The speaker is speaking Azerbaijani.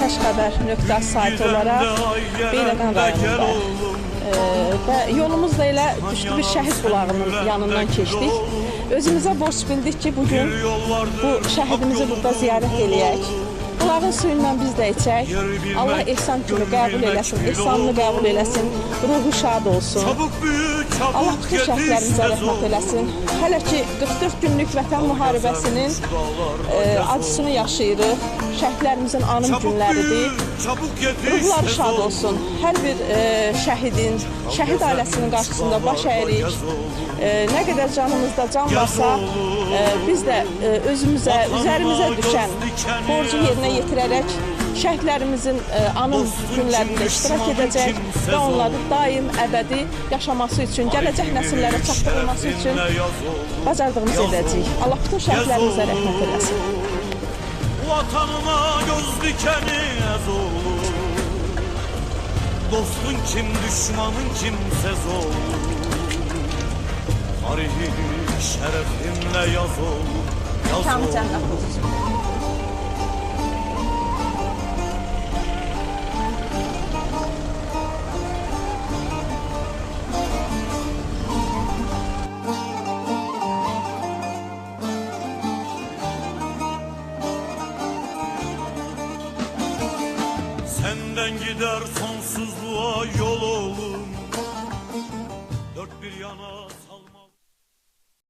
Ataşxəbər.az saytı olaraq Beyləqan rayonunda və yolumuz da elə güclü bir şəhid bulağının yanından keçdik. Özümüzə borc bildik ki, bugün bu şəhidimizi burada ziyarət eləyək. Bulağın suyundan biz də içək. Allah ehsan kimi qəbul eləsin, ehsanını qəbul eləsin, ruhu şad olsun. Allah bütün şəhidlərimizə rəhmət eləsin. Hələ ki 44 günlük vətən müharibəsinin acısını yaşayırıq. Şəhidlərimizin anım günləridir. Ruhları şad olsun. Hər bir şəhidin, şəhid ailəsinin qarşısında baş əyirik. Nə qədər canımızda can varsa, biz də özümüzə, üzərimizə düşən borcu yerinə yetirərək şəhidlərimizin anım günlərində iştirak edəcək və onları daim, əbədi yaşaması üçün, gələcək nəsillərə çatdırılması üçün bacardığımız edəcəyik. Allah bütün şəhidlərimizə rəhmət eləsin. Vatanına göz dikeni ez olur. Dostun kim, düşmanın kimsez olur. Tarihi şerefinle yaz olur. Mekanı cennet olsun. Senden gider sonsuzluğa yol olur. Dört bir yana